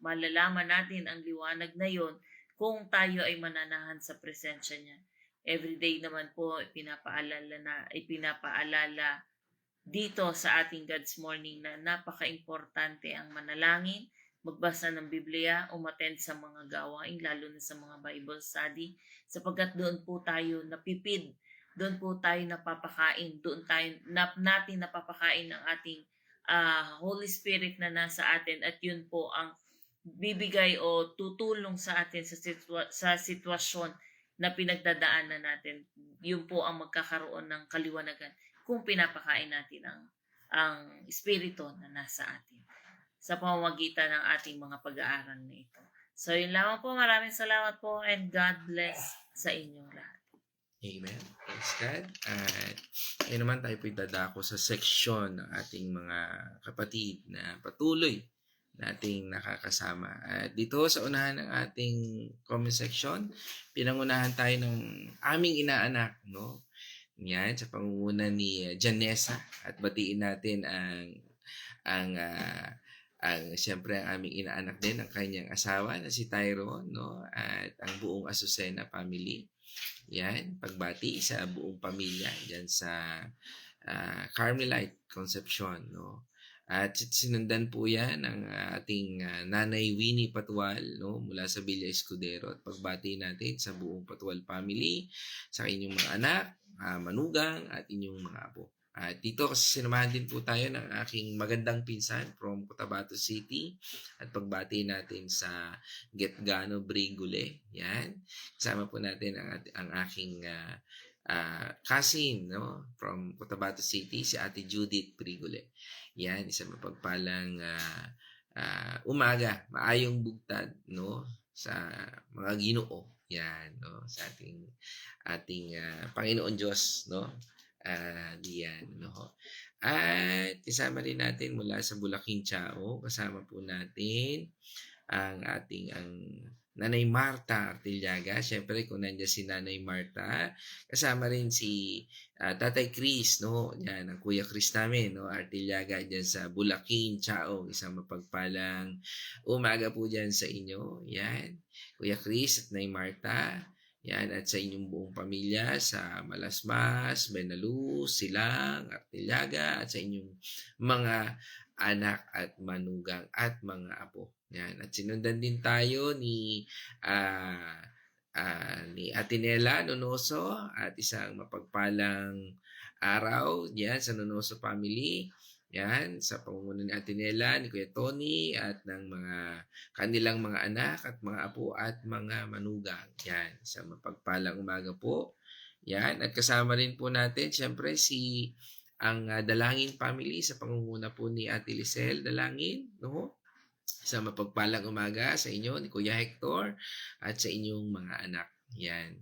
malalaman natin ang liwanag na yon kung tayo ay mananahan sa presensya niya. Everyday naman po ipinapaalala dito sa ating God's Morning na napaka-importante ang manalangin, magbasa ng Biblia, umattend sa mga gawain, lalo na sa mga Bible study, sapagkat doon po tayo napipid, doon po tayo napapakain, natin napapakain ng ating Holy Spirit na nasa atin, at yun po ang bibigay o tutulong sa atin sa sitwasyon na pinagdadaanan natin. Yun po ang magkakaroon ng kaliwanagan kung pinapakain natin ang Espiritu na nasa atin sa pamamagitan ng ating mga pag-aaral na ito. So yun lamang po. Maraming salamat po and God bless sa inyong lahat. Amen. Praise God. At ngayon naman tayo po dadako sa section ng ating mga kapatid na patuloy nating nakakasama. At dito sa unahan ng ating comment section, pinangunahan tayo ng aming inaanak, no? Yan, sa pangunguna ni Janessa, at batiin natin siyempre ang aming inaanak din, ang kanyang asawa na si Tyrone, no? At ang buong Azucena family. Yan, pagbati sa buong pamilya diyan sa Carmelite Concepcion, no? At sinundan po yan ng ating Nanay Winnie Patual, no, mula sa Villa Escudero, at pagbati natin sa buong Patual family, sa inyong mga anak, manugang at inyong mga apo. At dito kasi sinamahan din po tayo ng aking magandang pinsan from Cotabato City, at pagbati natin sa Getgano Brigule. Yan. Kasama po natin ang aking cousin, no, from Cotabato City, si Ate Judith Brigule. Yan, isang mapagpalang umaga, maayong bugtad, no, sa mga Ginoo. Yan, no, sa ating Panginoon Diyos, no. Diyan, no. At kasama rin natin mula sa Bulaking Chao, kasama po natin ang Nanay Marta Artillaga. Siyempre, kung nandiyan si Nanay Marta, kasama rin si Tatay Chris, no? Yan, ang Kuya Chris namin, no? Artillaga dyan sa Bulaking Chao. Isang mapagpalang umaga po dyan sa inyo. Yan, Kuya Chris at Nanay Marta. Yan, at sa inyong buong pamilya sa Malasmas, Benaluz, Silang, Artillaga, at sa inyong mga anak at manugang at mga apo. Yan, at sinundan din tayo ni Atinela Nonoso, at isang mapagpalang araw yan sa Nonoso family. Yan, sa pamumuno ni Ate Nela, ni Kuya Tony, at ng mga kanilang mga anak at mga apo at mga manugang. Yan, sa mapagpalang umaga po. Yan, at kasama rin po natin, syempre, ang Dalangin Family sa pangunguna po ni Ate Lisel Dalangin, no? Sa mapagpalang umaga sa inyo, ni Kuya Hector, at sa inyong mga anak. Yan.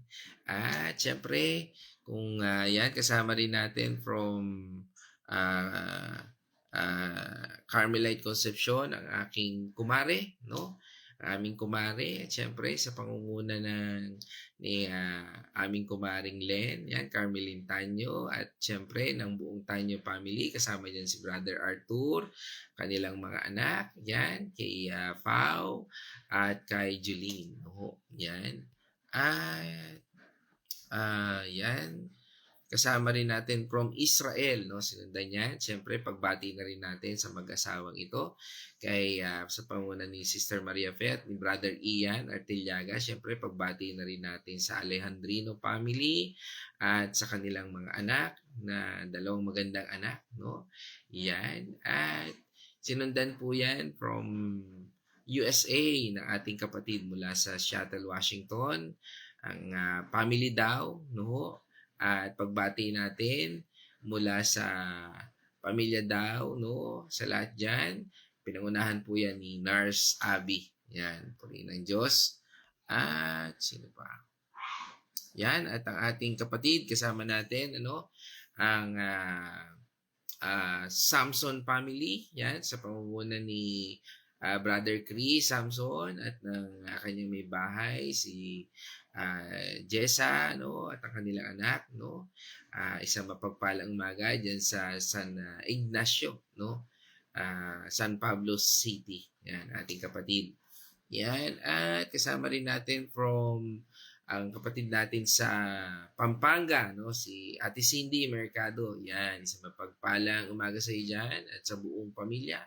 At syempre, kung yan, kasama rin natin from uh, Carmelite Concepcion, ang aking kumare, no? Aming kumare, at syempre sa pangunguna ni aming kumaring Len, yan, Carmelin Tanyo, at syempre ng buong Tanyo family, kasama dyan si Brother Arthur, kanilang mga anak, yan, kay Pao, at kay Julene, no? Yan. At yan, kasama rin natin from Israel, no? Sinundan yan. Siyempre, pagbati na rin natin sa mag-asawang ito kay sa panguna ni Sister Maria Fet, ni Brother Ian Artillaga. Siyempre, pagbati na rin natin sa Alejandrino family at sa kanilang mga anak na dalawang magandang anak, no? Yan. At sinundan po yan from USA na ating kapatid mula sa Seattle, Washington. Ang family daw, no? At pagbati natin mula sa pamilya daw, no? Sa lahat dyan, pinangunahan po yan ni Nurse Abby. Yan, purihin ng Diyos. At sino pa? Yan, at ang ating kapatid, kasama natin, ano? Ang Samson family, yan, sa pamumuno ni Brother Chris Samson at ng kanyang may bahay, si Jessa, no, at ang kanilang anak, no, isang mapagpalang umaga diyan sa San Ignacio, no, San Pablo City. Yan, ating kapatid. Yan, at kasama rin natin from ang kapatid natin sa Pampanga, no, si Ate Cindy Mercado. Yan, isang mapagpalang umaga sa iyo dyan at sa buong pamilya.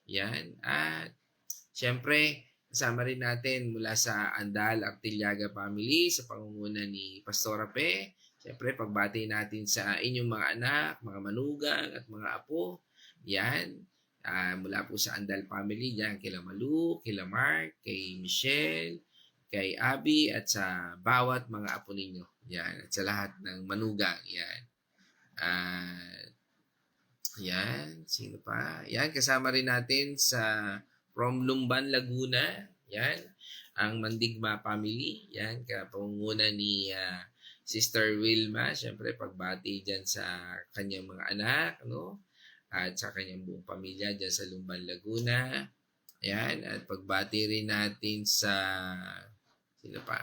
Yan, at syempre, kasama rin natin mula sa Andal Artillaga family sa pangunguna ni Pastora Pe. Siyempre, pagbati natin sa inyong mga anak, mga manugang at mga apo. Yan. Mula po sa Andal family, yan, kila Malu, kila Mark, kay Michelle, kay Abby, at sa bawat mga apo ninyo. Yan. At sa lahat ng manugang. Yan. Yan. Sino pa? Yan. Kasama rin natin sa from Lumban, Laguna, yan, ang Mandigma family, yan, kapangunguna ni Sister Wilma, syempre pagbati dyan sa kanyang mga anak, no, at sa kanyang buong pamilya dyan sa Lumban, Laguna, yan, at pagbati rin natin sa, sino pa?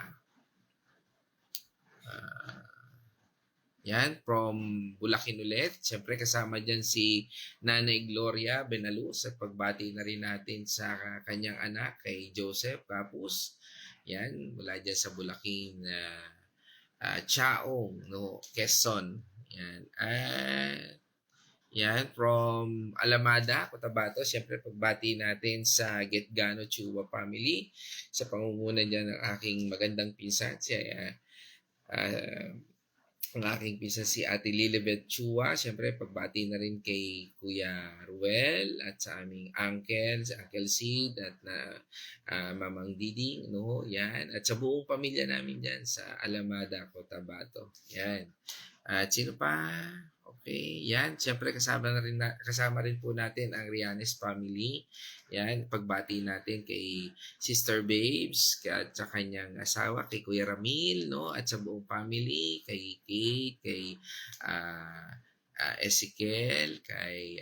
Yan, from Bulacan ulit. Siyempre kasama dyan si Nanay Gloria Benaluz at pagbati na rin natin sa kanyang anak kay Joseph Capus. Yan, mula dyan sa Bulacan, Chaong, no, Quezon. Yan. Yan, from Alamada, Cotabato. Siyempre pagbati natin sa Getgano Chua family sa pangunguna dyan ng aking magandang pinsan. Ang aking pinsan si Ate Lilibet Chua. Siyempre, pagbati na rin kay Kuya Ruel at sa aming uncle, si Uncle Sid at Mamang Diding, no? Yan. At sa buong pamilya namin dyan sa Alamada, Cotabato. Yan. At sino pa? Okay, yan. Siyempre, kasama rin po natin ang Rianes family. Yan, pagbati natin kay Sister Babes at sa kanyang asawa, kay Kuya Ramil, no? At sa buong family, kay Kate, kay Ezekiel, kay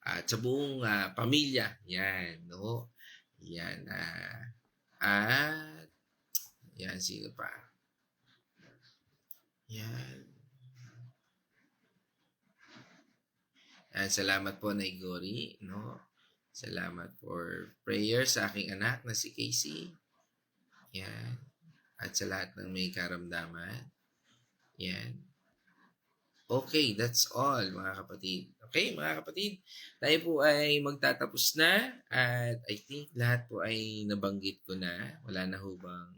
at sa buong pamilya. Yan, no? Yan. At yan, sino pa? Yan. Salamat po, Nay Gori, no? Salamat for prayer sa aking anak na si Casey. Yan. At sa lahat ng may karamdaman. Yan. Okay, that's all, mga kapatid. Okay, mga kapatid, tayo po ay magtatapos na at I think lahat po ay nabanggit ko na. Wala na ho bang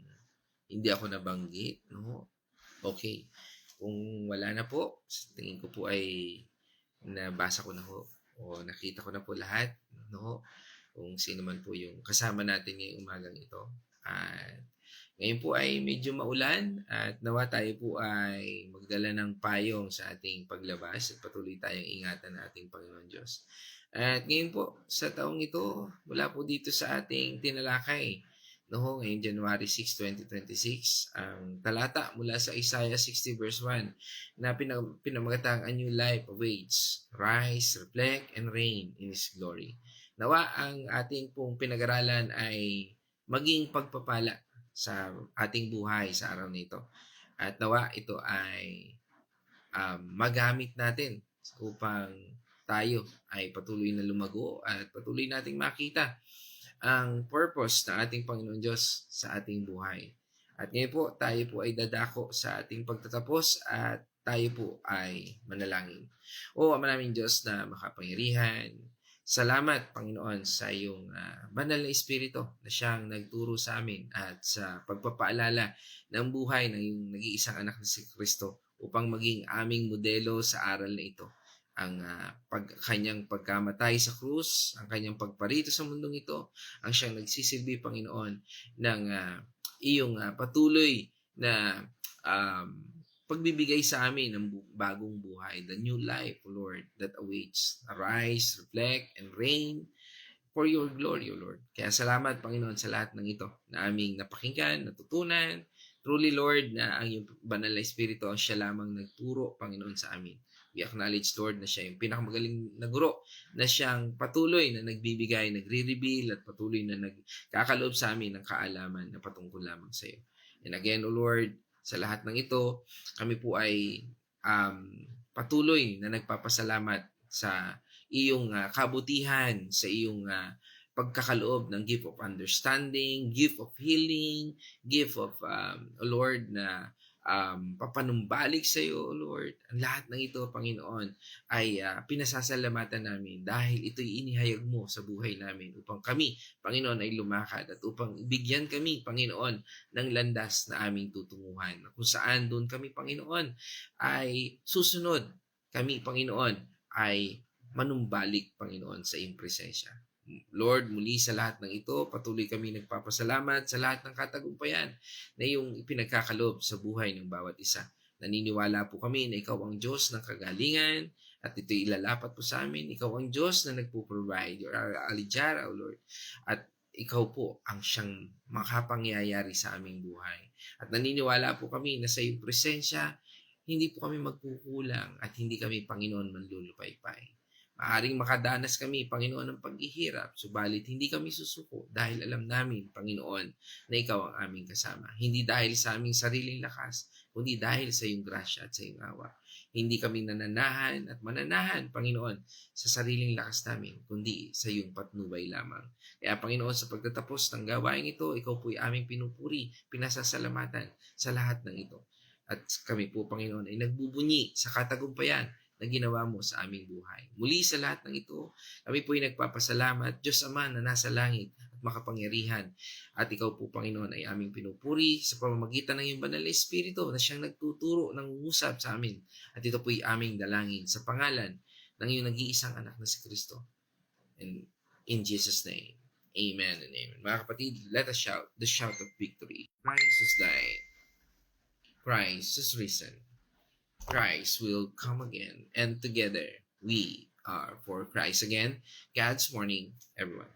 hindi ako nabanggit, no? Okay. Kung wala na po, tingin ko po ay nabasa ko na ho. O nakita ko na po lahat, no? Kung sino man po yung kasama natin ngayong umagang ito. At ngayon po ay medyo maulan at nawa tayo po ay magdala ng payong sa ating paglabas at patuloy tayong ingatan ng ating Panginoon Diyos. At ngayon po, sa taong ito, mula po dito sa ating tinalakay, no, ngayong January 6, 2026, ang talata mula sa Isaiah 60 verse 1 na pinamagatang A New Life Awaits, Rise, Reflect, and Reign in His Glory. Nawa ang ating pong pinag-aralan ay maging pagpapala sa ating buhay sa araw nito. At nawa ito ay magamit natin upang tayo ay patuloy na lumago at patuloy nating makita ang purpose ng ating Panginoon Diyos sa ating buhay. At ngayon po, tayo po ay dadako sa ating pagtatapos at tayo po ay manalangin. O Ama naming Diyos na makapangyarihan, salamat Panginoon sa iyong banal na Espiritu na siyang nagturo sa amin at sa pagpapaalala ng buhay ng iyong nag-iisang anak na si Kristo upang maging aming modelo sa aral na ito. Ang kanyang pagkamatay sa krus, ang kanyang pagparito sa mundong ito, ang siyang nagsisilbi, Panginoon, ng iyong patuloy na pagbibigay sa amin ng bagong buhay, the new life, Lord, that awaits. Arise, reflect, and reign for your glory, O Lord. Kaya salamat, Panginoon, sa lahat ng ito na aming napakinggan, natutunan. Truly, Lord, na ang iyong banal na Espiritu ang siya lamang nagturo, Panginoon, sa amin. We acknowledge, Lord, na siya yung pinakamagaling na guro, na siyang patuloy na nagbibigay, nagre-reveal, at patuloy na nagkakaloob sa amin ng kaalaman na patungkol lamang sa iyo. And again, O Lord, sa lahat ng ito, kami po ay patuloy na nagpapasalamat sa iyong kabutihan, sa iyong pagkakaloob ng gift of understanding, gift of healing, gift of, Lord, na papanumbalik sa iyo, Lord. Ang lahat ng ito, Panginoon, ay pinasasalamatan namin dahil ito'y inihayag mo sa buhay namin upang kami, Panginoon, ay lumakad at upang bigyan kami, Panginoon, ng landas na aming tutunguhan. Kung saan doon kami, Panginoon, ay susunod. Kami, Panginoon, ay manumbalik, Panginoon, sa iyong presensya. Lord, muli sa lahat ng ito, patuloy kami nagpapasalamat sa lahat ng katagumpayan na iyong ipinagkakalob sa buhay ng bawat isa. Naniniwala po kami na ikaw ang Diyos ng kagalingan at ito'y ilalapat po sa amin. Ikaw ang Diyos na nagpo-provide, your alijara, O Lord. At ikaw po ang siyang makapangyayari sa aming buhay. At naniniwala po kami na sa iyong presensya, hindi po kami magkukulang at hindi kami, Panginoon, manlulupaypay. Maaring makadanas kami, Panginoon, ng paghihirap, subalit hindi kami susuko dahil alam namin, Panginoon, na ikaw ang aming kasama. Hindi dahil sa aming sariling lakas, kundi dahil sa iyong grasya at sa iyong awa. Hindi kami nananahan at mananahan, Panginoon, sa sariling lakas namin, kundi sa iyong patnubay lamang. Kaya, Panginoon, sa pagtatapos ng gawain ito, ikaw po'y aming pinupuri, pinasasalamatan sa lahat ng ito. At kami po, Panginoon, ay nagbubunyi sa katagumpayan na ginawa mo sa aming buhay. Muli sa lahat ng ito, kami po ay nagpapasalamat, Diyos Ama na nasa langit at makapangyarihan. At ikaw po, Panginoon, ay aming pinupuri sa pamamagitan ng iyong banal na Espiritu na siyang nagtuturo, nangungusap sa amin. At ito po ay aming dalangin sa pangalan ng iyong nag-iisang anak na si Kristo. And in Jesus' name, amen and amen. Mga kapatid, let us shout the shout of victory. Christ has died. Christ is risen. Christ will come again, and together we are for Christ again. God's morning, everyone.